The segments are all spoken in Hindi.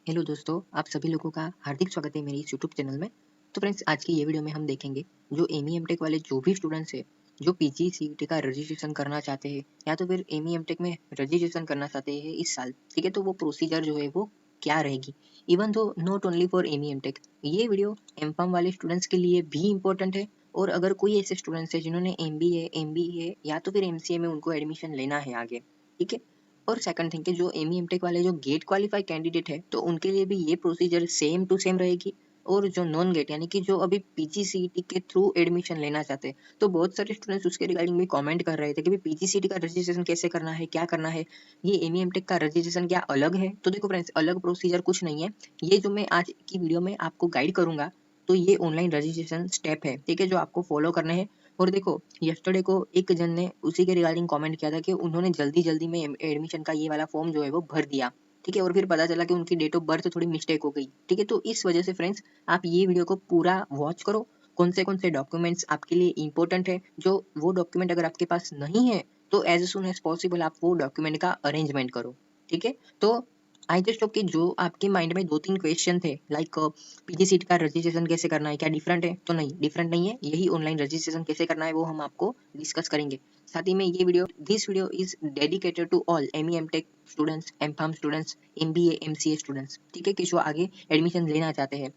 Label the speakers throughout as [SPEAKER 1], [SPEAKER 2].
[SPEAKER 1] हेलो दोस्तों, आप सभी लोगों का हार्दिक स्वागत है मेरी इस यूट्यूब चैनल में। तो फ्रेंड्स, आज की ये वीडियो में हम देखेंगे जो एमई एमटेक वाले जो भी स्टूडेंट्स हैं जो पीजी सीईटी का रजिस्ट्रेशन करना चाहते हैं या तो फिर एमई एमटेक में रजिस्ट्रेशन करना चाहते हैं इस साल, ठीक है, तो वो प्रोसीजर जो है वो क्या रहेगी। Even though not only for ME MTech, ये वीडियो एमफार्म वाले स्टूडेंट्स के लिए भी इम्पोर्टेंट है। और अगर कोई ऐसे स्टूडेंट्स है जिन्होंने एमबीए या तो फिर एमसीए में उनको एडमिशन लेना है आगे, ठीक है। और सेकंड थिंग कि जो एमई एमटेक वाले जो गेट क्वालिफाई कैंडिडेट है तो उनके लिए भी ये प्रोसीजर सेम टू सेम रहेगी। और जो नॉन गेट यानी कि जो अभी पीजीसीईटी के थ्रू एडमिशन लेना चाहते हैं, तो बहुत सारे स्टूडेंट्स उसके रिगार्डिंग भी कमेंट कर रहे थे कि भाई पीजीसीईटी का रजिस्ट्रेशन कैसे करना है, क्या करना है, ये एमई एमटेक का रजिस्ट्रेशन क्या अलग है। तो देखो फ्रेंड्स, अलग प्रोसीजर कुछ नहीं है। ये जो मैं आज की वीडियो में आपको गाइड करूंगा, तो ये ऑनलाइन रजिस्ट्रेशन स्टेप है, ठीक है, जो आपको फॉलो करने हैं। और देखो, यस्टरडे को एक जन ने उसी के रिगार्डिंग कमेंट किया था कि उन्होंने जल्दी जल्दी में एडमिशन का ये वाला फॉर्म जो है वो भर दिया, ठीक है, और फिर पता चला कि उनकी डेट ऑफ बर्थ थोड़ी मिस्टेक हो गई, ठीक है। तो इस वजह से फ्रेंड्स, आप ये वीडियो को पूरा वॉच करो। कौन से डॉक्यूमेंट्स आपके लिए इंपॉर्टेंट है, जो वो डॉक्यूमेंट अगर आपके पास नहीं है तो एज सुन एज पॉसिबल आप वो डॉक्यूमेंट का अरेंजमेंट करो, ठीक है। तो आई जस्ट होप कि जो आपके माइंड में दो तीन क्वेश्चन थे लाइक पीजी सीट का रजिस्ट्रेशन कैसे करना है, क्या डिफरेंट है, तो नहीं, डिफरेंट नहीं है, यही ऑनलाइन रजिस्ट्रेशन कैसे करना है वो हम आपको डिस्कस करेंगे। साथ ही में ये video this video is dedicated to all ME MTech students, MPharm students, MBA MCA students, ठीक है, कि जो आगे एडमिशन लेना चाहते हैं।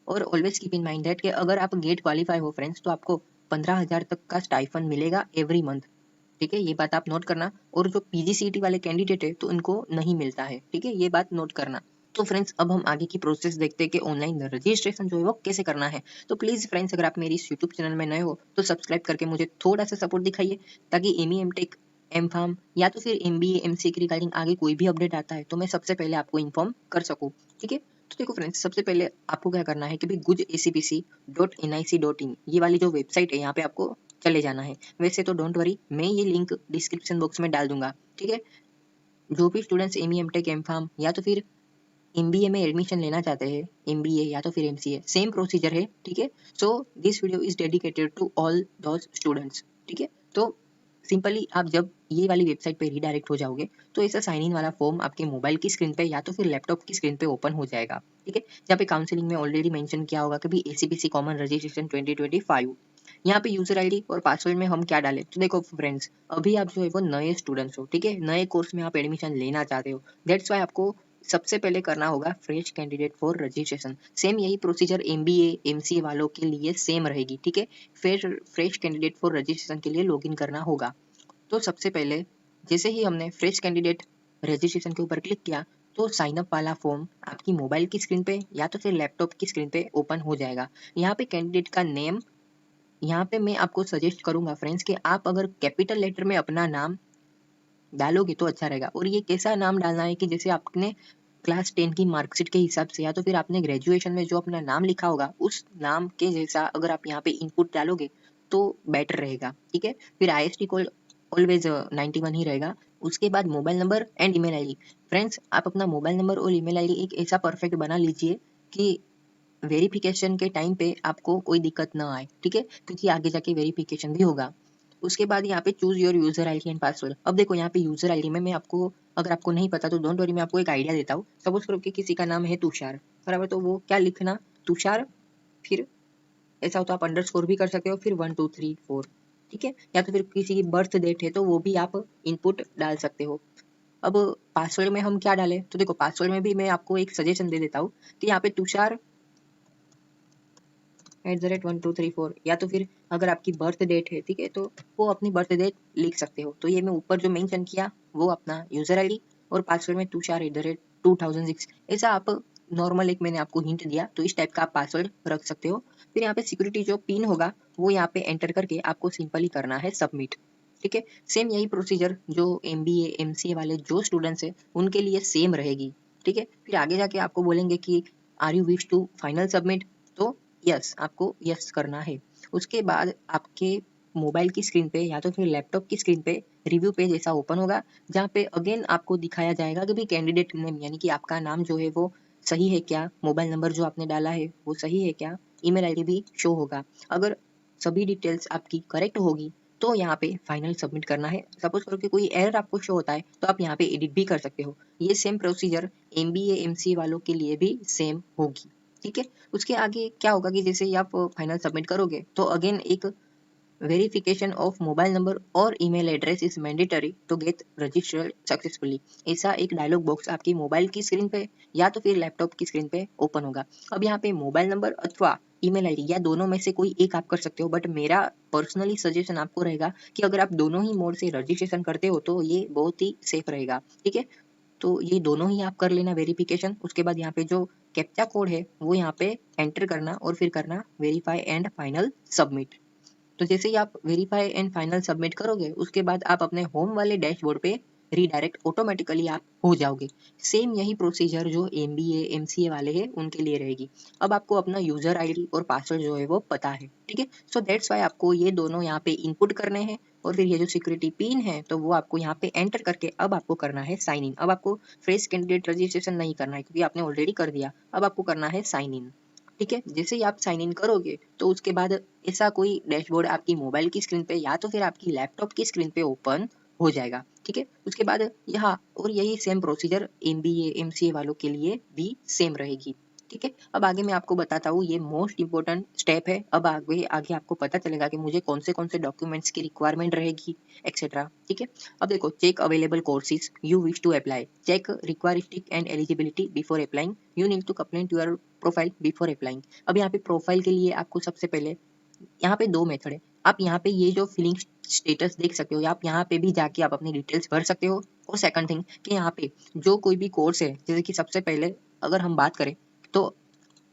[SPEAKER 1] और always keep in mind that कि अगर आप गेट क्वालिफाई हो फ्रेंड्स, तो आपको 15,000 तक का स्टाइफन मिलेगा एवरी मंथ, ठीक है, ये बात आप नोट करना। और जो पीजीसीईटी वाले कैंडिडेट है तो इनको नहीं मिलता है, ठीक है, ये बात नोट करना। तो फ्रेंड्स, अब हम आगे की प्रोसेस देखते हैं कि ऑनलाइन रजिस्ट्रेशन जो है वो कैसे करना है। तो प्लीज फ्रेंड्स, अगर आप मेरी इस यूट्यूब चैनल में नए हो तो सब्सक्राइब करके मुझे थोड़ा सा सपोर्ट दिखाइए, ताकि एमई एमटेक, एम फार्म या तो फिर एमबीए एमसीए की रिगार्डिंग आगे कोई भी अपडेट आता है तो मैं सबसे पहले आपको इन्फॉर्म कर सकूं, ठीक है। तो देखो फ्रेंड्स, सबसे पहले आपको क्या करना है कि भाई gujacpc.nic.in ये वाली जो वेबसाइट है यहाँ पे आपको चले जाना है। वैसे तो डोंट वरी, मैं ये लिंक डिस्क्रिप्शन बॉक्स में डाल दूंगा, ठीक है। जो भी students ME MTech MPharm या तो फिर एमबीए में एडमिशन लेना चाहते हैं, एमबीए या तो फिर एमसीए, सेम प्रोसीजर है, ठीक है। So this video is dedicated to all those students, ठीक है। तो सिंपली आप जब ये वाली वेबसाइट पे रीडायरेक्ट हो जाओगे तो ऐसा साइन इन वाला फॉर्म आपके मोबाइल की स्क्रीन पे या तो फिर लैपटॉप की स्क्रीन पे ओपन हो जाएगा, ठीक है। जहाँ पे काउंसलिंग में ऑलरेडी मेंशन किया होगा कि भी एसीपीसी कॉमन रजिस्ट्रेशन 2025। यहाँ पे यूजर आईडी और पासवर्ड में हम क्या डालें, तो देखो फ्रेंड्स, अभी आप जो है वो नए स्टूडेंट्स हो, ठीक है, नए कोर्स में आप एडमिशन लेना चाहते हो, दैट्स वाई आपको सबसे पहले करना होगा fresh candidate for registration. Same यही प्रोसीजर एमबीए एमसीए वालों के लिए सेम रहेगी, ठीक है। फिर फ्रेश कैंडिडेट फॉर रजिस्ट्रेशन के लिए लॉगिन करना होगा। तो सबसे पहले जैसे ही हमने फ्रेश कैंडिडेट रजिस्ट्रेशन के ऊपर क्लिक किया, तो साइन अप वाला फॉर्म आपकी मोबाइल की स्क्रीन पे या तो फिर लैपटॉप की स्क्रीन पे ओपन हो जाएगा। यहाँ पे कैंडिडेट का नेम, यहाँ पे मैं आपको सजेस्ट करूंगा फ्रेंड्स कि आप अगर कैपिटल लेटर में अपना नाम डालोगे तो अच्छा रहेगा। और ये कैसा नाम डालना है कि जैसे आपने क्लास 10 की मार्कशीट के हिसाब से या तो फिर आपने ग्रेजुएशन में जो अपना नाम लिखा होगा उस नाम के जैसा अगर आप यहाँ पे इनपुट डालोगे तो बेटर रहेगा, ठीक है। फिर आईएसटी कोड ऑलवेज 91 ही रहेगा। उसके बाद mobile number and email ID. Friends, आप अपना मोबाइल नंबर और ईमेल आईडी एक ऐसा परफेक्ट बना लीजिए कि वेरिफिकेशन के टाइम पे आपको कोई दिक्कत ना आए, ठीक है, क्योंकि आगे जाके वेरिफिकेशन भी होगा। उसके बाद यहाँ पे choose your user ID and password. अब देखो यहाँ पे यूजर आईडी में मैं आपको, अगर आपको नहीं पता तो डोंट वरी, मैं आपको एक आइडिया देता हूँ। सपोज करो कि किसी का नाम है तुषार, बराबर, तो वो क्या लिखना, तुषार, फिर ऐसा हो तो आप अंडरस्कोर भी कर सकते हो, फिर 1 2 3 4, ठीक है। या तो फिर किसी की बर्थ डेट है तो वो भी आप इनपुट डाल सकते हो। अब पासवर्ड में हम क्या डालें, तो देखो पासवर्ड में भी मैं आपको एक सजेशन दे देता हूँ कि यहाँ पे तुषार @1 2 3 4, या तो फिर अगर आपकी बर्थ डेट है, ठीक है, तो वो अपनी बर्थ डेट लिख सकते हो। तो ये मैं ऊपर जो मेंशन किया वो अपना यूजर आईडी, और पासवर्ड में तुषार @2006, ऐसा आप नॉर्मल, एक मैंने आपको हिंट दिया तो इस टाइप का आप पासवर्ड रख सकते हो। फिर यहाँ पे सिक्योरिटी जो पिन होगा वो यहाँ पे एंटर करके आपको सिंपली करना है सबमिट, ठीक है। सेम यही प्रोसीजर जो एमबीए एमसीए वाले जो स्टूडेंट्स है उनके लिए सेम रहेगी, ठीक है। फिर आगे जाके आपको बोलेंगे कि are you wish to final submit, तो यस, आपको यस करना है। उसके बाद आपके मोबाइल की स्क्रीन पे या तो फिर लैपटॉप की स्क्रीन पे रिव्यू पेज ऐसा ओपन होगा, जहाँ पे अगेन आपको दिखाया जाएगा कि भाई कैंडिडेट नेम यानी कि आपका नाम जो है वो सही है क्या, मोबाइल नंबर जो आपने डाला है वो सही है क्या, ईमेल आईडी भी शो होगा। अगर सभी डिटेल्स आपकी करेक्ट होगी तो यहाँ पे फाइनल सबमिट करना है। सपोज करो कि कोई एरर आपको शो होता है तो आप यहाँ पे एडिट भी कर सकते हो। ये सेम प्रोसीजर MBA MCA वालों के लिए भी सेम होगी, ठीक है। उसके आगे क्या होगा कि जैसे ही आप फाइनल सबमिट करोगे तो अगेन एक वेरिफिकेशन ऑफ मोबाइल नंबर और email address is mandatory to get registered successfully, ऐसा एक डायलॉग बॉक्स आपकी मोबाइल की स्क्रीन पे या तो फिर लैपटॉप की स्क्रीन पे ओपन होगा। अब यहाँ पे मोबाइल नंबर अथवा ईमेल आईडी या दोनों में से कोई एक आप कर सकते हो, बट मेरा पर्सनली सजेशन आपको रहेगा कि अगर आप दोनों ही मोड से रजिस्ट्रेशन करते हो तो ये बहुत ही सेफ रहेगा, ठीक है। तो ये दोनों ही आप कर लेना वेरिफिकेशन। उसके बाद यहाँ पे जो कैप्चा कोड है वो यहाँ पे एंटर करना और फिर करना वेरीफाई एंड फाइनल सबमिट। तो जैसे ही आप वेरीफाई एंड फाइनल सबमिट करोगे उसके बाद आप अपने होम वाले डैशबोर्ड पे रीडायरेक्ट ऑटोमेटिकली आप हो जाओगे। सेम यही प्रोसीजर जो MBA MCA वाले हैं उनके लिए रहेगी। अब आपको अपना यूजर आईडी और पासवर्ड जो है वो पता है, ठीक है। सो दैट्स वाई आपको ये दोनों यहाँ पे इनपुट करने हैं और फिर ये जो सिक्योरिटी पिन है तो वो आपको यहाँ पे एंटर करके अब आपको करना है साइन इन। अब आपको फ्रेश कैंडिडेट रजिस्ट्रेशन नहीं करना है क्योंकि आपने ऑलरेडी कर दिया, अब आपको करना है साइन इन, ठीक है। जैसे ही आप साइन इन करोगे तो उसके बाद ऐसा कोई डैशबोर्ड आपकी मोबाइल की स्क्रीन पे या तो फिर आपकी लैपटॉप की स्क्रीन पे ओपन हो जाएगा, ठीक है। उसके बाद यहाँ और यही सेम प्रोसीजर MBA MCA वालों के लिए भी सेम रहेगी, ठीक है। अब आगे मैं आपको बताता हूँ, ये मोस्ट इंपॉर्टेंट स्टेप है। अब आगे आगे आपको पता चलेगा कि मुझे कौन से डॉक्यूमेंट्स की रिक्वायरमेंट रहेगी एक्सेट्रा, ठीक है। अब देखो, check available courses you wish to apply, check requisites and eligibility before applying, you need to complete your profile before applying. अब यहाँ पे प्रोफाइल के लिए आपको सबसे पहले यहाँ पे दो मेथड है। आप यहाँ पे ये जो फिलिंग स्टेटस देख सकते हो, आप यहाँ पे भी जाके आप अपनी डिटेल्स भर सकते हो। और सेकंड थिंग कि यहाँ पे जो कोई भी कोर्स है, जैसे कि सबसे पहले अगर हम बात करें तो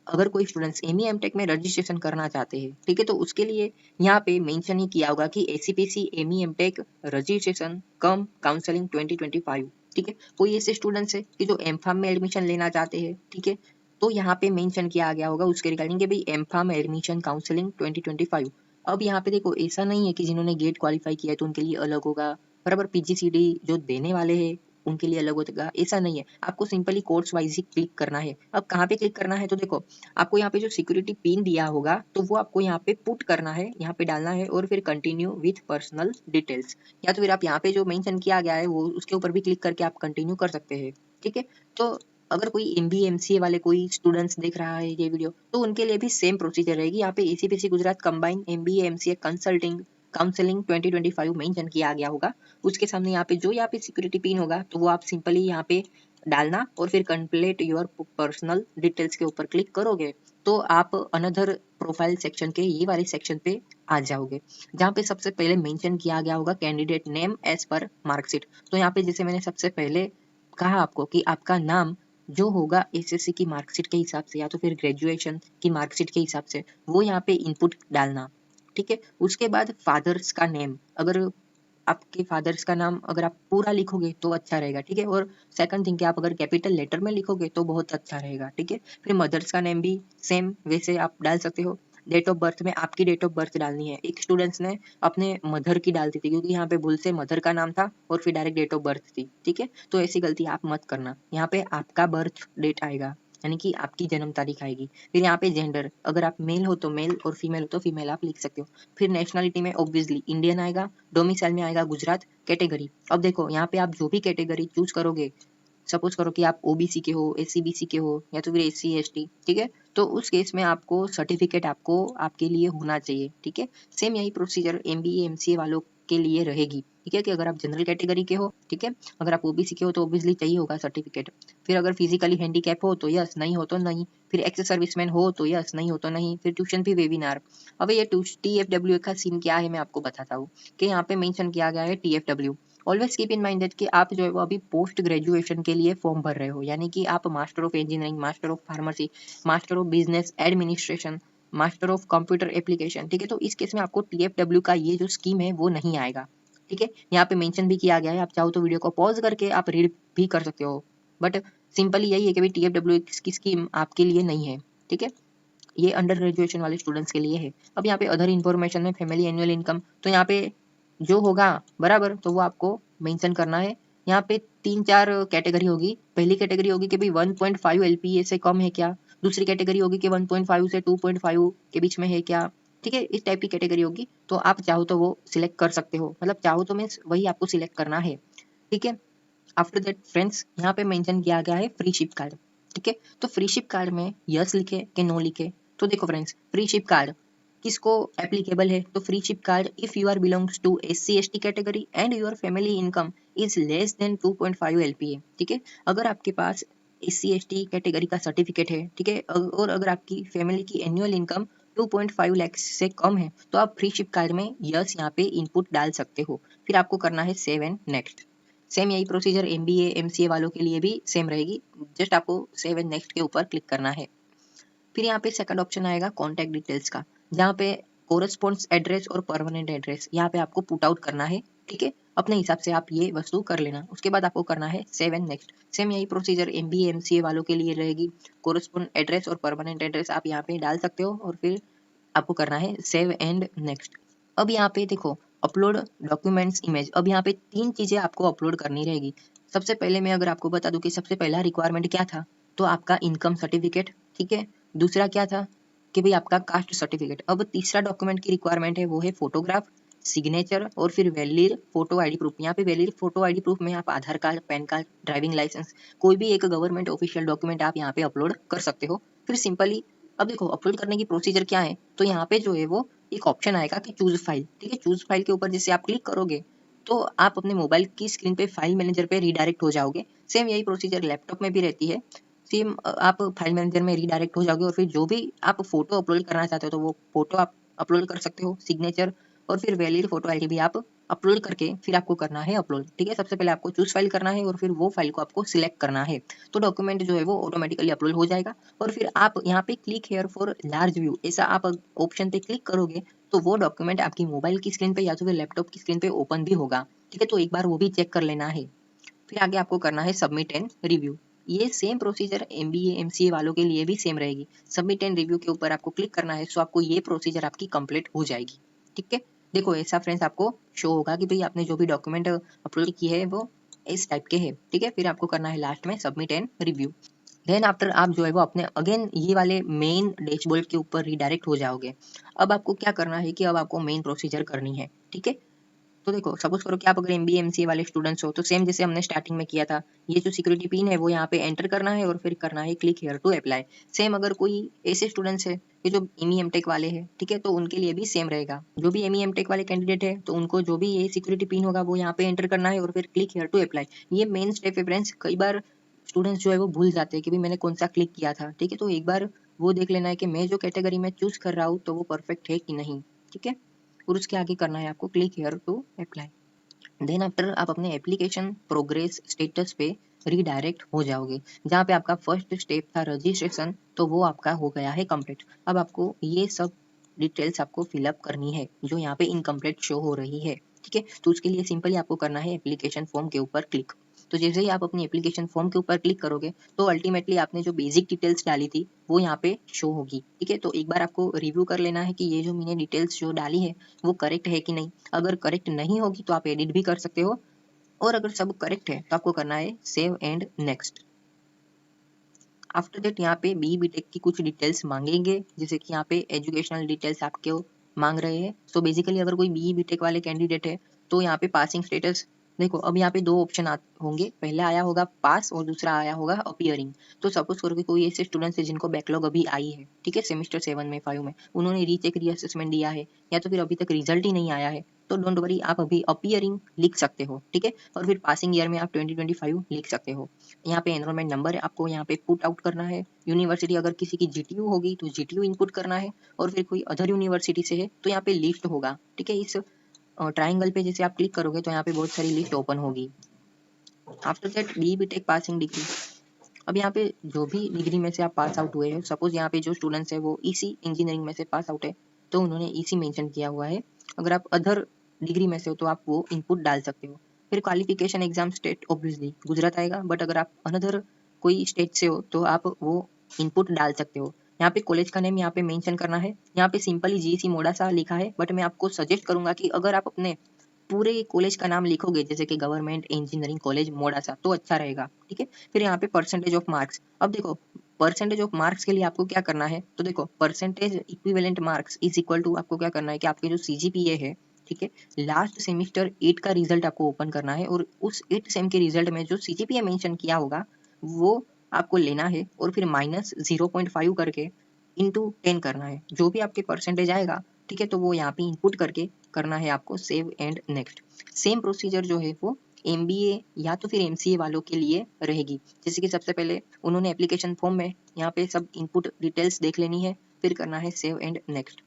[SPEAKER 1] अगर कोई स्टूडेंट्स ME MTech में रजिस्ट्रेशन करना चाहते हैं, ठीक है, तो उसके लिए यहाँ पे मेंशन ही किया होगा कि ACPC ME MTech रजिस्ट्रेशन कम काउंसलिंग 2025, ठीक है। कोई ऐसे स्टूडेंट्स है कि जो M.Pharm में एडमिशन लेना चाहते हैं, ठीक है, तो यहाँ पे मेंशन किया गया होगा उसके रिगार्डिंग कि भाई M.Pharm एडमिशन काउंसलिंग 2025। अब यहाँ पे देखो, ऐसा नहीं है कि जिन्होंने गेट क्वालिफाई किया है तो उनके लिए अलग होगा, बराबर PGCD जो देने वाले हैं उनके लिए अलग होगा, ऐसा नहीं है। आपको सिंपली कोर्स वाइज ही क्लिक करना है। अब कहाँ पे क्लिक करना है, तो देखो आपको यहाँ पे जो सिक्योरिटी पिन दिया होगा तो वो आपको यहाँ पे पुट करना है, यहाँ पे डालना है और फिर कंटिन्यू विथ पर्सनल डिटेल्स, या तो फिर आप यहाँ पे जो मेंशन किया गया है वो उसके ऊपर भी क्लिक करके आप कंटिन्यू कर सकते हैं, ठीक है। तो अगर कोई MBA MCA वाले कोई स्टूडेंट्स देख रहा है ये वीडियो तो उनके लिए भी सेम प्रोसीजर रहेगी। यहाँ पे ACPC Gujarat combine MBA MCA consulting counselling 2025 mention किया गया होगा। उसके सामने यहाँ पे जो यहाँ पे सिक्योरिटी पिन होगा तो वो आप सिंपली यहाँ पे डालना और फिर कंप्लीट योर पर्सनल डिटेल्स के ऊपर क्लिक करोगे तो आप अनदर प्रोफाइल सेक्शन के ये वाले सेक्शन पे आ जाओगे, जहाँ पे सबसे पहले मेंशन किया गया होगा candidate name as per marksheet. तो यहाँ पे जैसे मैंने सबसे पहले कहा आपको कि आपका नाम जो होगा SSC की मार्कशीट के हिसाब से या तो फिर ग्रेजुएशन की मार्कशीट के हिसाब से वो यहाँ पे इनपुट डालना, ठीक है। उसके बाद फादर्स का नेम, अगर आपके फादर्स का नाम अगर आप पूरा लिखोगे तो अच्छा रहेगा, ठीक है। और सेकंड थिंग कि आप अगर कैपिटल लेटर में लिखोगे तो बहुत अच्छा रहेगा, ठीक है। फिर मदर्स का नेम भी सेम वैसे आप डाल सकते हो। डेट ऑफ बर्थ में आपकी डेट ऑफ बर्थ डालनी है। एक स्टूडेंट्स ने अपने मदर की डाल दी थी क्योंकि यहाँ पे भूल से मदर का नाम था और फिर डायरेक्ट डेट ऑफ बर्थ थी, ठीक है। तो ऐसी गलती आप मत करना, यहाँ पे आपका बर्थ डेट आएगा यानी कि आपकी जन्म तारीख आएगी। फिर यहाँ पे जेंडर, अगर आप मेल हो तो मेल और फीमेल हो तो फीमेल आप लिख सकते हो। फिर नेशनलिटी में ऑब्वियसली इंडियन आएगा, डोमिसाइल में आएगा गुजरात। कैटेगरी, अब देखो यहाँ पे आप जो भी कैटेगरी चूज करोगे, सपोज करो कि आप OBC के हो, SC BC के हो या तो फिर SC ST, ठीक है, तो उस केस में आपको सर्टिफिकेट आपको आपके लिए होना चाहिए, ठीक है। सेम यही प्रोसीजर MBA MCA वालों के लिए रहेगी, ठीक है, कि अगर आप जनरल कैटेगरी के हो, ठीक है, अगर आप OBC के हो तो ऑब्वियसली चाहिए होगा सर्टिफिकेट। फिर अगर फिजिकली हैंडीकैप हो तो यस, नहीं हो तो नहीं। फिर एक्स सर्विसमैन हो तो यस, नहीं हो तो नहीं। फिर ट्यूशन फी वेबिनार। अब ये TFW का सीन क्या है मैं आपको बताता हूँ कि यहाँ पे मेंशन किया गया है TFW। Always keep in mind that कि आप जो है वो अभी पोस्ट ग्रेजुएशन के लिए फॉर्म भर रहे हो, यानी कि आप master of engineering, master of pharmacy, master of business administration, master of computer application, ठीक है। तो इस केस में आपको TFW का ये जो स्कीम है वो नहीं आएगा, ठीक है। यहाँ पे मेंशन भी किया गया है, आप चाहो तो वीडियो को पॉज करके आप रीड भी कर सकते हो, बट सिंपली यही है कि भाई TFW की स्कीम आपके लिए नहीं है, ठीक है। ये अंडर ग्रेजुएशन वाले स्टूडेंट्स के लिए है। अब यहाँ पे अदर इन्फॉर्मेशन में फैमिली एनुअल इनकम, तो यहाँ पे जो होगा बराबर तो वो आपको मेंशन करना है। यहाँ पे 3-4 कैटेगरी होगी। पहली कैटेगरी होगी कि भाई 1.5 LPA से कम है क्या, दूसरी कैटेगरी होगी कि 1.5 से 2.5 के बीच में है क्या, ठीक है, इस टाइप की कैटेगरी होगी, तो आप चाहो तो वो सिलेक्ट कर सकते हो, मतलब चाहो तो मीन्स वही आपको सिलेक्ट करना है। ठीक है, आफ्टर दैट फ्रेंड्स यहाँ पे मेंशन किया गया है फ्री शिप कार्ड। ठीक है, तो फ्री शिप कार्ड में यस लिखे कि नो लिखे, तो देखो फ्रेंड्स, फ्री शिप कार्ड किसको एप्लीकेबल है, तो freeship card if you are belongs to SC ST category and your family income is less than 2.5 LPA। ठीक है, अगर आपके पास SC ST कैटेगरी का सर्टिफिकेट है, ठीक है, और अगर आपकी फैमिली की एनुअल इनकम 2.5 लाख से कम है, तो आप फ्री शिप कार्ड में यस यहाँ पे इनपुट डाल सकते हो। फिर आपको करना है सेव एंड नेक्स्ट। सेम यही प्रोसीजर MBA MCA वालों के लिए भी सेम रहेगी, जस्ट आपको सेव एंड नेक्स्ट के ऊपर क्लिक करना है। फिर यहाँ पे सेकंड ऑप्शन आएगा कॉन्टैक्ट डिटेल्स का, जहाँ पे कोरेस्पॉन्ड्स एड्रेस और परमानेंट एड्रेस यहाँ पे आपको पुट आउट करना है। ठीक है, अपने हिसाब से आप ये वस्तु कर लेना। उसके बाद आपको करना है सेव एंड नेक्स्ट। सेम यही प्रोसीजर MBA MCA वालों के लिए रहेगी। कोरेस्पॉन्ड एड्रेस और परमानेंट एड्रेस आप यहाँ पे डाल सकते हो और फिर आपको करना है सेव एंड नेक्स्ट। अब यहाँ पे देखो अपलोड डॉक्यूमेंट्स इमेज, अब यहाँ पे 3 चीजें आपको अपलोड करनी रहेगी। सबसे पहले मैं अगर आपको बता दूं कि सबसे पहला रिक्वायरमेंट क्या था, तो आपका इनकम सर्टिफिकेट। ठीक है, दूसरा क्या था कि भाई आपका कास्ट सर्टिफिकेट। अब तीसरा डॉक्यूमेंट की रिक्वायरमेंट है वो है फोटोग्राफ, सिग्नेचर और फिर वैलिड फोटो आईडी प्रूफ। यहाँ पे वैलिड फोटो आईडी प्रूफ में आप Aadhaar card, PAN card, driving licence, कोई भी एक गवर्नमेंट ऑफिशियल डॉक्यूमेंट आप यहाँ पे अपलोड कर सकते हो। फिर सिंपली अब देखो अपलोड करने की प्रोसीजर क्या है, तो यहाँ पे जो है वो एक ऑप्शन आएगा कि चूज फाइल। ठीक है, चूज फाइल के ऊपर जैसे आप क्लिक करोगे तो आप अपने मोबाइल की स्क्रीन पे फाइल मैनेजर पे रिडायरेक्ट हो जाओगे। सेम यही प्रोसीजर लैपटॉप में भी रहती है। सेम आप फाइल मैनेजर में रिडायरेक्ट हो जाओगे और फिर जो भी आप फोटो अपलोड करना चाहते हो तो वो फोटो आप अपलोड कर सकते हो, सिग्नेचर और फिर वैलिड फोटो आईडी भी आप अपलोड करके फिर आपको करना है अपलोड। ठीक है, सबसे पहले आपको चूज फाइल करना है और फिर वो फाइल को आपको सिलेक्ट करना है, तो डॉक्यूमेंट जो है वो ऑटोमेटिकली अपलोड हो जाएगा। और फिर आप यहाँ पे click here for large view ऐसा आप ऑप्शन पे क्लिक करोगे तो वो डॉक्यूमेंट आपकी मोबाइल की स्क्रीन पे या तो फिर लैपटॉप की स्क्रीन पे ओपन भी होगा। ठीक है, तो एक बार वो भी चेक कर लेना है। फिर आगे आपको करना है सबमिट एंड रिव्यू। ये सेम प्रोसीजर MBA MCA वालों के लिए भी सेम रहेगी। सबमिट एंड रिव्यू के ऊपर आपको क्लिक करना है, सो आपको ये प्रोसीजर आपकी कंप्लीट हो जाएगी। ठीक है, देखो ऐसा फ्रेंड्स आपको शो होगा कि भाई आपने जो भी डॉक्यूमेंट अपलोड किए है वो इस टाइप के है। ठीक है, फिर आपको करना है लास्ट में submit and review. Then after आप जो है वो अपने अगेन ये वाले मेन डैशबोर्ड के ऊपर रिडायरेक्ट हो जाओगे। अब आपको क्या करना है कि अब आपको मेन प्रोसीजर करनी है। ठीक है, तो देखो सपोज करो कि आप अगर MBA MCA वाले स्टूडेंट्स हो तो सेम जैसे हमने स्टार्टिंग में किया था, ये जो सिक्योरिटी पिन है वो यहाँ पे एंटर करना है और फिर करना है click here to apply. Same अगर कोई ऐसे स्टूडेंट्स है कि जो ME MTech वाले हैं, ठीक है, तो उनके लिए भी सेम रहेगा। जो भी ME MTech वाले कैंडिडेट है तो उनको जो भी ये सिक्योरिटी पिन होगा वो यहाँ पे एंटर करना है और फिर क्लिक हियर टू अप्लाई। ये मेन स्टेप है फ्रेंड्स। कई बार स्टूडेंट्स जो है वो भूल जाते हैं कि भाई मैंने कौन सा क्लिक किया था। ठीक है, तो एक बार वो देख लेना है कि मैं जो कैटेगरी में चूज कर रहा हूँ तो वो परफेक्ट है कि नहीं। ठीक है, और उसके आगे करना है आपको click here to apply. Then after आप अपने एप्लीकेशन प्रोग्रेस स्टेटस पे रीडायरेक्ट हो जाओगे, जहाँ पे आपका फर्स्ट स्टेप था रजिस्ट्रेशन, तो वो आपका हो गया है कंप्लीट। अब आपको ये सब डिटेल्स आपको फिलअप करनी है जो यहाँ पे इनकम्प्लीट शो हो रही है। ठीक है, तो उसके लिए सिंपली आपको करना है एप्लीकेशन फॉर्म के ऊपर क्लिक। तो जैसे ही आप अपनी एप्लीकेशन फॉर्म के ऊपर क्लिक करोगे तो अल्टीमेटली आपने जो बेसिक डिटेल्स डाली थी वो यहाँ पे शो होगी। ठीक है, तो एक बार आपको रिव्यू कर लेना है कि ये जो मैंने डिटेल्स जो डाली है वो करेक्ट है कि नहीं। अगर करेक्ट नहीं होगी तो आप एडिट भी कर सकते हो, और अगर सब करेक्ट है तो आपको करना है save and next. After that यहाँ पे BTech की कुछ डिटेल्स मांगेंगे, जैसे कि यहाँ पे एजुकेशनल डिटेल्स आपके मांग रहे हैं। सो बेसिकली अगर कोई BTech वाले कैंडिडेट है तो यहाँ पे पासिंग स्टेटस देखो, अब यहाँ पे दो ऑप्शन होंगे, पहला आया होगा पास और दूसरा आया होगा अपीयरिंग। तो सपोज करो कि कोई ऐसे स्टूडेंट्स है जिनको बैकलॉग अभी आई है, ठीक है, सेमेस्टर 7 में 5 में उन्होंने रीचेक रीअसेसमेंट दिया है या तो फिर अभी तक रिजल्ट ही नहीं आया है, तो डोंट वरी, आप अभी अपीयरिंग लिख सकते हो। ठीक है, और फिर पासिंग ईयर में आप 2025 लिख सकते हो। यहाँ पे एनरोलमेंट नंबर आपको यहाँ पे पुट आउट करना है। यूनिवर्सिटी अगर किसी की GTU होगी तो GTU इनपुट करना है, और फिर कोई अदर यूनिवर्सिटी से है तो यहाँ पे लिस्ट होगा। ठीक है, इस ट्राइंगल पे जैसे आप क्लिक करोगे तो यहाँ पे बहुत सारी लिस्ट ओपन होगी। After that BTech passing degree. अब यहाँ पे जो भी डिग्री में से आप पास आउट हुए हैं, सपोज यहाँ पे जो स्टूडेंट्स है वो EC इंजीनियरिंग में से पास आउट है तो उन्होंने EC मेंशन किया हुआ है। अगर आप अदर डिग्री में से हो तो आप वो इनपुट डाल सकते हो। फिर qualification exam state obviously Gujarat आएगा, बट अगर आप अनदर कोई स्टेट से हो तो आप वो इनपुट डाल सकते हो। यहाँ पे कॉलेज का नेम यहाँ पे मेंशन करना है। यहाँ पे सिंपली GC मोडासा लिखा है, बट मैं आपको सजेस्ट करूंगा कि अगर आप अपने पूरे कॉलेज का नाम लिखोगे जैसे कि गवर्नमेंट इंजीनियरिंग कॉलेज मोडासा तो अच्छा रहेगा। ठीक है, फिर यहाँ पे परसेंटेज ऑफ मार्क्स। अब देखो परसेंटेज ऑफ मार्क्स के लिए आपको क्या करना है, तो देखो percentage equivalent marks is equal to, आपको क्या करना है कि आपके जो सीजीपीए है, ठीक है, लास्ट सेमेस्टर 8 का रिजल्ट आपको ओपन करना है और उस 8 सेम के रिजल्ट में जो सीजीपीए मेंशन किया होगा वो आपको लेना है और फिर माइनस 0.5 करके इंटू 10 करना है, जो भी आपके परसेंटेज आएगा, ठीक है, तो वो यहाँ पे इनपुट करके करना है आपको save and next. Same procedure जो है वो एमबीए या तो फिर एमसीए वालों के लिए रहेगी। जैसे कि सबसे पहले उन्होंने एप्लीकेशन फॉर्म में यहाँ पे सब इनपुट डिटेल्स देख लेनी है, फिर करना है save and next.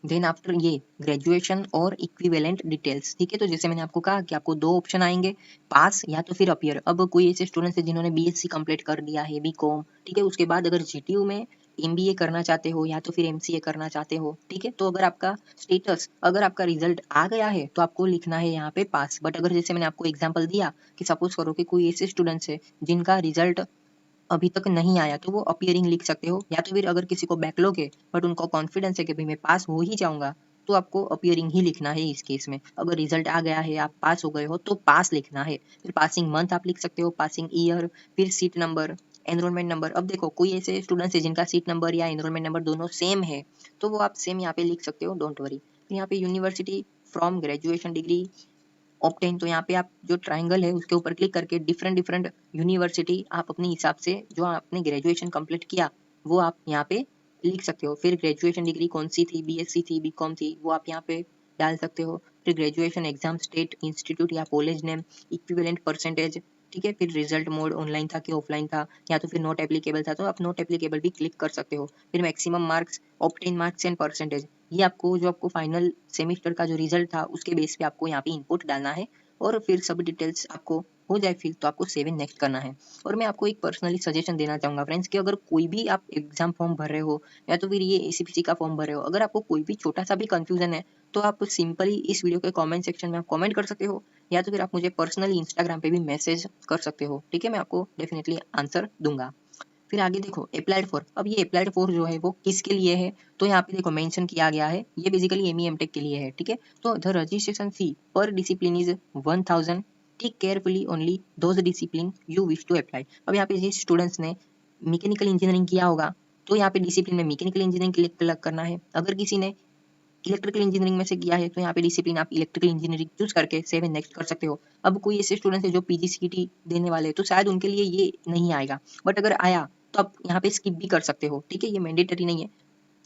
[SPEAKER 1] Then after ये ग्रेजुएशन और इक्विवेलेंट डिटेल्स, ठीक है, तो जैसे मैंने आपको कहा कि आपको दो ऑप्शन आएंगे, पास या तो फिर अपियर। अब कोई ऐसे स्टूडेंट्स है जिन्होंने बीएससी कंप्लीट कर दिया है, बीकॉम, ठीक है, उसके बाद अगर जीटीयू में एमबीए करना चाहते हो या तो फिर एमसीए करना चाहते हो, ठीक है, तो अगर आपका स्टेटस, अगर आपका रिजल्ट आ गया है तो आपको लिखना है यहाँ पे पास। बट अगर जैसे मैंने आपको एग्जांपल दिया कि सपोज करो कि कोई ऐसे स्टूडेंट्स है जिनका रिजल्ट अभी तक नहीं आया, तो वो अपीयरिंग लिख सकते हो, या तो फिर अगर किसी को बैकलॉग है बट उनको कॉन्फिडेंस है कि भाई मैं पास हो ही जाऊंगा, तो आपको अपीयरिंग ही लिखना है इस केस में। अगर रिजल्ट आ गया है, आप पास हो गए हो, तो पास लिखना है। फिर पासिंग मंथ आप लिख सकते हो, पासिंग ईयर, फिर सीट नंबर, एनरोलमेंट नंबर। अब देखो कोई ऐसे स्टूडेंट्स है जिनका सीट नंबर या एनरोलमेंट नंबर दोनों सेम है, तो वो आप सेम यहाँ पे लिख सकते हो, डोंट वरी। यहाँ पे university from graduation degree obtain, तो यहाँ पे आप जो ट्राइंगल है उसके ऊपर क्लिक करके डिफरेंट डिफरेंट यूनिवर्सिटी आप अपने हिसाब से जो आपने ग्रेजुएशन कंप्लीट किया वो आप यहाँ पे लिख सकते हो। फिर ग्रेजुएशन डिग्री कौन सी थी, बीएससी थी, बीकॉम थी, वो आप यहाँ पे डाल सकते हो। फिर ग्रेजुएशन एग्जाम स्टेट, इंस्टीट्यूट या कॉलेज नेम, इक्विवेलेंट परसेंटेज, ठीक है, फिर रिजल्ट मोड ऑनलाइन था कि ऑफलाइन था, या तो फिर नॉट एप्लीकेबल था, तो आप नॉट एप्लीकेबल भी क्लिक कर सकते हो। फिर maximum marks, obtain marks and percentage, ये आपको जो आपको फाइनल सेमेस्टर का जो रिजल्ट था उसके बेस पे आपको यहाँ पे इनपुट डालना है और फिर सब डिटेल्स आपको हो जाए फिल तो आपको सेव एंड नेक्स्ट करना है। और मैं आपको एक पर्सनली सजेशन देना चाहूंगा फ्रेंड्स कि अगर कोई भी आप एग्जाम फॉर्म भर रहे हो या तो फिर ये एसीपीसी का फॉर्म भर रहे हो, अगर आपको कोई भी छोटा सा भी कंफ्यूजन है तो आप सिंपली इस वीडियो के कमेंट सेक्शन में आप कमेंट कर सकते हो, या तो फिर आप मुझे पर्सनली इंस्टाग्राम पे भी मैसेज कर सकते हो, ठीक है, मैं आपको डेफिनेटली आंसर दूंगा। फिर आगे देखो अप्लाइड फॉर, अब ये अप्लाइड फॉर जो है वो किसके लिए है, तो यहाँ पे देखो मेंशन किया गया है, ये बेसिकली एमई एमटेक के लिए है, ठीक है। तो the registration fee per discipline is 1000, take carefully only those discipline you wish to apply. अब यहाँ पे जिस स्टूडेंट्स ने मैकेनिकल इंजीनियरिंग किया होगा तो यहाँ पे डिसिप्लिन में मैकेनिकल इंजीनियरिंग क्लिक करना है। अगर किसी ने इलेक्ट्रिकल इंजीनियरिंग में से किया है तो यहाँ पे डिसिप्लिन आप इलेक्ट्रिकल इंजीनियरिंग चूज करके सेव एंड नेक्स्ट कर सकते हो। अब कोई ऐसे स्टूडेंट है जो पीजीसीईटी देने वाले हैं तो शायद उनके लिए ये नहीं आएगा, बट अगर आया तो आप यहाँ पे स्किप भी कर सकते हो, ठीक है, ये मैंडेटरी नहीं है,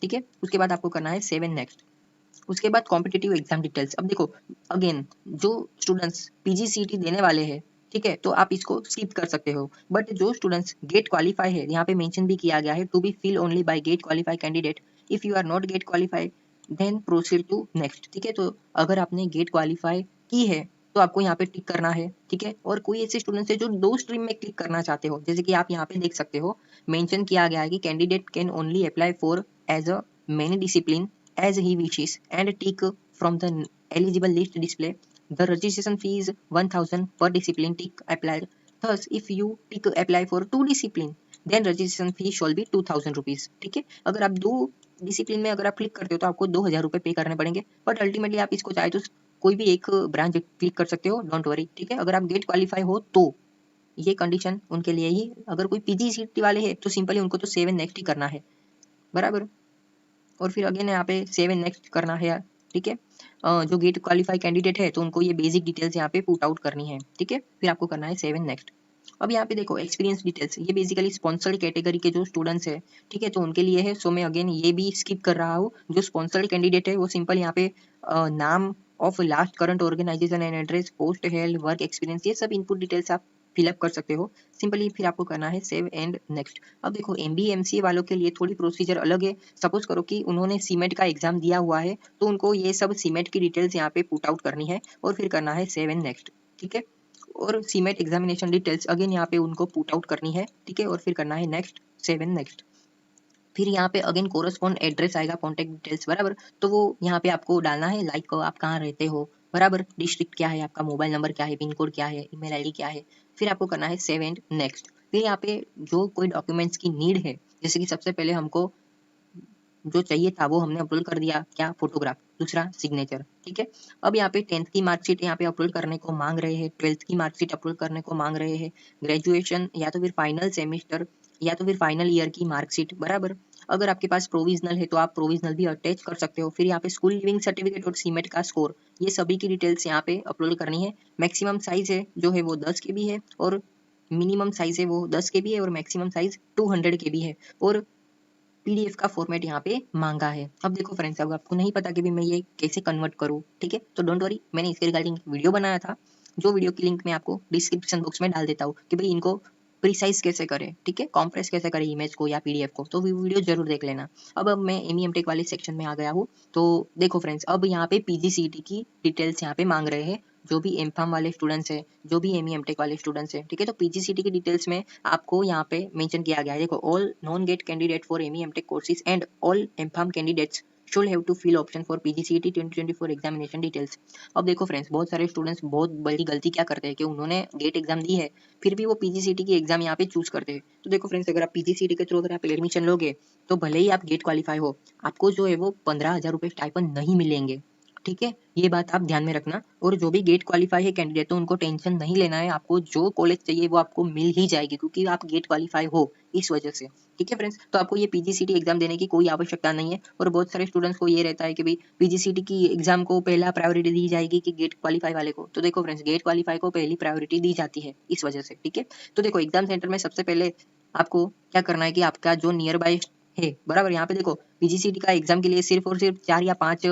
[SPEAKER 1] ठीक है। उसके बाद आपको करना है सेव एंड नेक्स्ट। उसके बाद कॉम्पिटिटिव एग्जाम डिटेल्स। अब देखो अगेन जो स्टूडेंट्स पीजीसीईटी देने वाले हैं, ठीक है, तो आप इसको स्किप कर सकते हो, बट जो स्टूडेंट्स गेट क्वालिफाई है, यहाँ पे मेंशन भी किया गया है to be fill only by GATE qualify candidate, if you are not GATE qualify then proceed to next, ठीक है। तो अगर आपने गेट क्वालिफाई की है तो आपको यहाँ पे टिक करना है, ठीक है। और कोई ऐसे स्टूडेंट्स है जो दो स्ट्रीम में क्लिक करना चाहते हो, जैसे कि आप यहाँ पे देख सकते हो मेंशन किया गया है कि candidate can only apply for as a many discipline as he wishes and tick from the eligible list display. The registration fee is 1000 per discipline tick applied. Thus, if you tick apply for two discipline, then registration fee shall be 2000 rupees. ठीक है, अगर आप दो डिसिप्लिन में अगर आप क्लिक करते हो तो आपको 2000 रुपए पे करने पड़ेंगे, बट अल्टीमेटली आप इसको चाहे तो कोई भी एक ब्रांच क्लिक कर सकते हो, डोंट वरी, ठीक है। अगर आप गेट क्वालिफाई हो तो ये कंडीशन उनके लिए ही, अगर कोई पीजीसीटी वाले हैं तो सिंपली उनको तो सेव एंड नेक्स्ट ही करना है, बराबर। और फिर अगेन यहाँ पे सेव एंड नेक्स्ट करना है, ठीक है। जो गेट क्वालिफाई कैंडिडेट है तो उनको ये बेसिक डिटेल्स यहाँ पे पुट आउट करनी है, ठीक है, फिर आपको करना है सेव एंड नेक्स्ट। अब यहाँ पे देखो एक्सपीरियंस डिटेल्स, ये बेसिकली स्पॉन्सर्ड कैटेगरी के जो स्टूडेंट्स है, ठीक है, तो उनके लिए है। सो मैं अगेन ये भी स्किप कर रहा हूँ। जो स्पॉन्सर्ड कैंडिडेट है वो सिंपल यहाँ पे नाम of last current organisation and address, post held, work experience, ये सब इनपुट डिटेल्स आप फिलअप कर सकते हो सिंपली, फिर आपको करना है सेव एंड नेक्स्ट। अब देखो एमबीए एमसीए वालों के लिए थोड़ी प्रोसीजर अलग है। सपोज करो कि उन्होंने सीमेट का एग्जाम दिया हुआ है तो उनको ये सब सीमेट की डिटेल्स यहाँ पे पुट आउट करनी है और फिर करना है सेव एंड नेक्स्ट, ठीक है। और सीमेट एग्जामिनेशन डिटेल्स अगेन यहाँ पे उनको पुट आउट करनी है, ठीक है, और फिर करना है नेक्स्ट, सेव एंड नेक्स्ट। फिर यहाँ पे अगेन कोरस्पॉन्ड एड्रेस आएगा, कॉन्टेक्ट डिटेल्स, बराबर, तो वो यहाँ पे आपको डालना है, लाइक आप कहाँ रहते हो, बराबर, डिस्ट्रिक्ट क्या है आपका, मोबाइल नंबर क्या है, पिन कोड क्या है, ईमेल आईडी क्या है, फिर आपको करना है सेव एंड नेक्स्ट। फिर यहाँ पे जो कोई डॉक्यूमेंट्स की नीड है, जैसे कि सबसे पहले हमको जो चाहिए था वो हमने अपलोड कर दिया, क्या, फोटोग्राफ, दूसरा सिग्नेचर, ठीक है। अब यहाँ पे 10th की मार्कशीट यहाँ पे अपलोड करने को मांग रहे हैं, 12th की मार्कशीट अपलोड करने को मांग रहे हैं, ग्रेजुएशन या तो फिर फाइनल सेमेस्टर या तो फिर फाइनल ईयर की मार्कशीट, बराबर। अगर आपके पास प्रोविजनल है तो आप प्रोविजनल भी अटैच कर सकते हो। फिर यहाँ पे स्कूल लिविंग सर्टिफिकेट और सीमेट का स्कोर, ये सभी की डिटेल्स यहाँ पे अपलोड करनी है। मैक्सिमम साइज है जो है वो 10 KB है, और मिनिमम साइज है वो 10 KB है, और मैक्सिमम साइज 200 KB है, और पीडीएफ का फॉर्मेट यहाँ पे मांगा है। अब देखो फ्रेंड्स, अब आपको नहीं पता कि भी मैं ये कैसे कन्वर्ट करूँ, ठीक है, तो डोंट वरी, मैंने इसके रिगार्डिंग वीडियो बनाया था, जो वीडियो की लिंक मैं आपको डिस्क्रिप्शन बॉक्स में डाल देता हूँ कि भाई इनको प्रिसाइज कैसे करें, ठीक है, कॉम्प्रेस कैसे करें इमेज को या पीडीएफ को, तो वीडियो जरूर देख लेना। अब मैं एमई एमटेक वाले सेक्शन में आ गया हूँ। तो देखो फ्रेंड्स, अब यहाँ पे पीजीसीईटी की डिटेल्स यहाँ पे मांग रहे हैं, जो भी एम फार्म वाले स्टूडेंट्स हैं, जो भी एमई एमटेक वाले स्टूडेंट्स हैं, ठीक है। तो पीजीसीईटी की डिटेल्स में आपको यहाँ पे मेंशन किया गया है, देखो, all non GATE candidate for ME MTech courses and all MPharm candidates should have to fill option for PGCET 2024 examination details. अब देखो फ्रेंड्स, बहुत सारे स्टूडेंट्स बहुत बड़ी गलती क्या करते हैं कि उन्होंने गेट एग्जाम दी है, फिर भी वो पीजीसीईटी की एग्जाम यहाँ पे चूज करते हैं। तो देखो फ्रेंड्स, अगर आप पीजीसीईटी के थ्रू अगर आप एडमिशन लोगे, तो भले ही आप गेट क्वालिफाई हो, आपको जो है वो 15,000 रुपए स्टाइपेंड नहीं मिलेंगे, ठीक है, ये बात आप ध्यान में रखना। और जो भी गेट क्वालिफाई है कैंडिडेट, तो उनको टेंशन नहीं लेना है, आपको जो कॉलेज चाहिए वो आपको मिल ही जाएगी, क्योंकि आप गेट क्वालिफाई हो इस वजह से, ठीक है फ्रेंड्स। तो आपको ये पीजीसीटी एग्जाम देने की कोई आवश्यकता नहीं है। और बहुत सारे स्टूडेंट्स को ये रहता है कि भाई पीजीसीटी की एग्जाम को पहला प्रायोरिटी दी जाएगी कि गेट क्वालिफाई वाले को, तो देखो फ्रेंड्स, गेट क्वालिफाई को पहली प्रायोरिटी दी जाती है इस वजह से, ठीक है। तो देखो, एग्जाम सेंटर में सबसे पहले आपको क्या करना है कि आपका जो नियर बाय है, बराबर, यहाँ पे देखो पीजीसीटी का एग्जाम के लिए सिर्फ और सिर्फ 4 या 5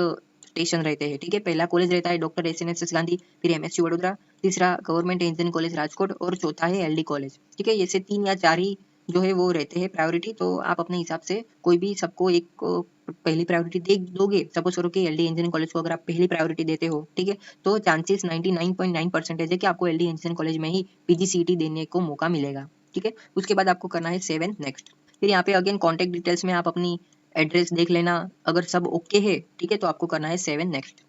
[SPEAKER 1] स्टेशन रहते हैं, ठीक है। पहला कॉलेज रहता है डॉक्टर एसएनएस गांधी, फिर एमएसयू वडोदरा, तीसरा गवर्नमेंट इंजीनियरिंग कॉलेज राजकोट, और चौथा है एलडी कॉलेज, ठीक है। ऐसे 3 या 4 ही जो है वो रहते हैं प्रायोरिटी। तो आप अपने हिसाब से कोई भी सबको एक पहली प्रायोरिटी दे दोगे। सपोज करो कि एलडी इंजीनियरिंग कॉलेज को अगर आप पहली प्रायोरिटी देते हो, ठीक है, तो चांसेस 99.9% है कि आपको एलडी इंजीनियरिंग कॉलेज में ही पीजीसीईटी देने को मौका मिलेगा, ठीक है। उसके बाद आपको करना है 7 नेक्स्ट। फिर यहाँ पे अगेन कॉन्टेक्ट डिटेल्स में आप अपनी एड्रेस देख लेना, अगर सब ओके है, ठीक है, तो आपको करना है 7 नेक्स्ट।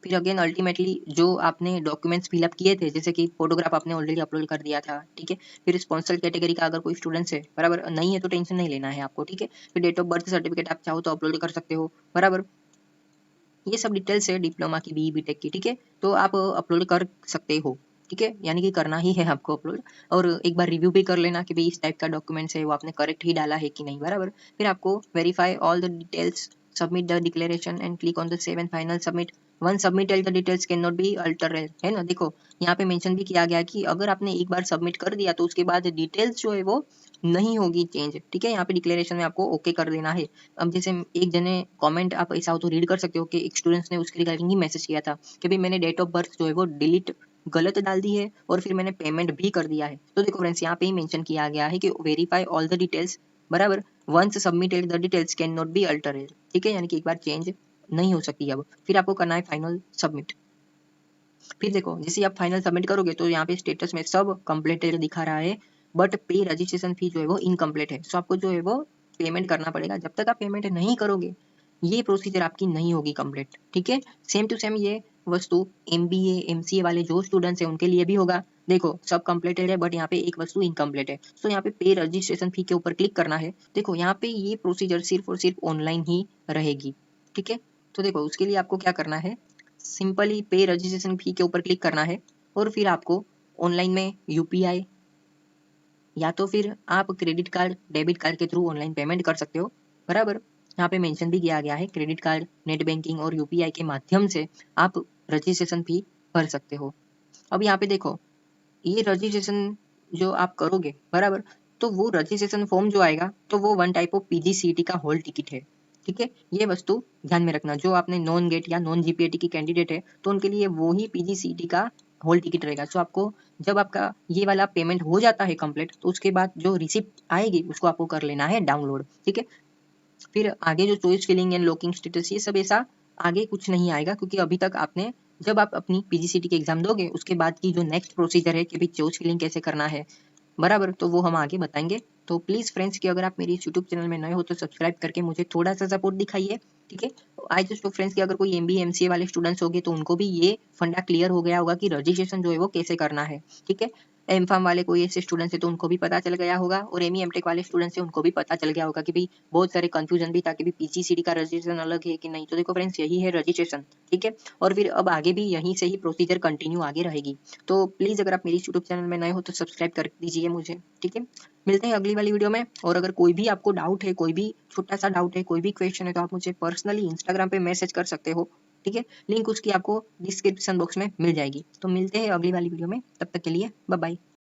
[SPEAKER 1] फिर अगेन अल्टीमेटली जो आपने डॉक्यूमेंट्स फिलअप किए थे, जैसे कि फोटोग्राफ आपने ऑलरेडी अपलोड कर दिया था, ठीक है। फिर स्पॉन्सर कैटेगरी का अगर कोई स्टूडेंट्स है, बराबर, नहीं है तो टेंशन नहीं लेना है आपको, ठीक है। फिर डेट ऑफ बर्थ सर्टिफिकेट आप चाहो तो अपलोड कर सकते हो, बराबर। ये सब डिटेल्स है डिप्लोमा की, बी बीटेक की, ठीक है, तो आप अपलोड कर सकते हो, ठीक है, यानी कि करना ही है आपको अपलोड। और एक बार रिव्यू भी कर लेना कि भाई इस टाइप का डॉक्यूमेंट्स है वो आपने करेक्ट ही डाला है कि नहीं, बराबर। फिर आपको verify all the details, submit the declaration and click on the save and final submit. One submitted the details can not be altered, है ना। देखो, यहाँ पे मेंशन भी किया गया कि अगर आपने एक बार सबमिट कर दिया तो उसके बाद डिटेल्स जो है वो नहीं होगी चेंज, ठीक है। यहाँ पे डिक्लेरेशन में आपको ओके कर देना है। अब जैसे एक जने कमेंट आप ऐसा हो तो रीड कर सकते हो कि एक स्टूडेंट्स ने उसके रिगार्डिंग ही मैसेज किया था कि भाई मैंने डेट ऑफ बर्थ जो है वो डिलीट गलत डाल दी है, और फिर मैंने पेमेंट भी कर दिया है। तो देखो फ्रेंड्स, यहाँ पे ही मेंशन किया गया है कि वेरीफाई ऑल द डिटेल्स, बराबर, once submitted the details can not be altered, ठीक है, यानी कि एक बार चेंज नहीं हो सकती अब। फिर आपको करना है फाइनल सबमिट। फिर देखो, जैसे आप फाइनल सबमिट करोगे तो यहाँ पे स्टेटस में सब कंप्लीटेड दिखा रहा है, बट पे रजिस्ट्रेशन फी जो है वो इनकम्प्लीट है। सो आपको जो है वो पेमेंट करना पड़ेगा। जब तक आप पेमेंट नहीं करोगे, ये प्रोसीजर आपकी नहीं होगी कंप्लीट, ठीक है। सेम टू सेम ये वस्तु एमबीए एमसीए वाले जो स्टूडेंट्स हैं उनके लिए भी होगा। देखो, सब कंप्लीटेड है, बट यहाँ पे एक वस्तु इनकम्प्लीट है। सो यहाँ पे पे रजिस्ट्रेशन फी के ऊपर क्लिक करना है। देखो, यहाँ पे ये प्रोसीजर सिर्फ और सिर्फ ऑनलाइन ही रहेगी, ठीक है। तो देखो, उसके लिए आपको क्या करना है, सिंपली पे रजिस्ट्रेशन फी के ऊपर क्लिक करना है, और फिर आपको ऑनलाइन में यूपीआई या तो फिर आप क्रेडिट कार्ड डेबिट कार्ड के थ्रू ऑनलाइन पेमेंट कर सकते हो, बराबर। यहाँ पे मेंशन भी किया गया है क्रेडिट कार्ड, नेट बैंकिंग और यूपीआई के माध्यम से आप रजिस्ट्रेशन फी भर सकते हो। अब यहाँ पे देखो, ये रजिस्ट्रेशन जो आप करोगे, बराबर, तो वो रजिस्ट्रेशन फॉर्म जो आएगा तो वो वन टाइप ऑफ पीजीसीईटी का हॉल टिकट है, ठीक है। ये वस्तु ध्यान में रखना, जो आपने नॉन गेट या नॉन जीपीएटी की कैंडिडेट है तो उनके लिए वो ही पीजीसीईटी का हॉल टिकट रहेगा। सो आपको जब आपका ये वाला पेमेंट हो जाता है कंप्लीट, तो उसके बाद जो रिसिप्ट आएगी उसको आपको कर लेना है डाउनलोड, ठीक है। फिर आगे जो choice filling and locking status, ये सब ऐसा आगे कुछ नहीं आएगा, क्योंकि अभी तक आपने जब आप अपनी पीजीसीटी की एग्जाम दोगे उसके बाद की जो नेक्स्ट प्रोसीजर है कि भाई चॉइस फिलिंग कैसे करना है, बराबर, तो वो हम आगे बताएंगे। तो प्लीज फ्रेंड्स, कि अगर आप मेरी इस यूट्यूब चैनल में नए हो तो सब्सक्राइब करके मुझे थोड़ा सा सपोर्ट दिखाइए, ठीक है। आई जस्ट फ्रेंड्स, कि अगर कोई एमबीए एमसीए वाले स्टूडेंट्स होंगे तो उनको भी ये फंडा क्लियर हो गया होगा कि रजिस्ट्रेशन जो है वो कैसे करना है, ठीक है। एम फार्म वाले कोई ऐसे स्टूडेंट्स है तो उनको भी पता चल गया होगा, और एम एमटेक वाले स्टूडेंट्स है उनको भी पता चल गया होगा कि भाई बहुत सारे कंफ्यूजन भी था कि भाई पीजीसीडी का रजिस्ट्रेशन अलग है कि नहीं। तो देखो फ्रेंड्स, यही है रजिस्ट्रेशन, ठीक है। और फिर अब आगे भी यहीं से ही प्रोसीजर कंटिन्यू आगे रहेगी। तो प्लीज अगर आप मेरी यूट्यूब चैनल में नए हो तो सब्सक्राइब कर दीजिए मुझे, ठीक है। मिलते हैं अगली वाली वीडियो में। और अगर कोई भी आपको डाउट है, कोई भी छोटा सा डाउट है, कोई भी क्वेश्चन है, तो आप मुझे पर्सनली इंस्टाग्राम पे मैसेज कर सकते हो, ठीक है। लिंक उसकी आपको डिस्क्रिप्शन बॉक्स में मिल जाएगी। तो मिलते हैं अगली वाली वीडियो में, तब तक के लिए बाय बाय।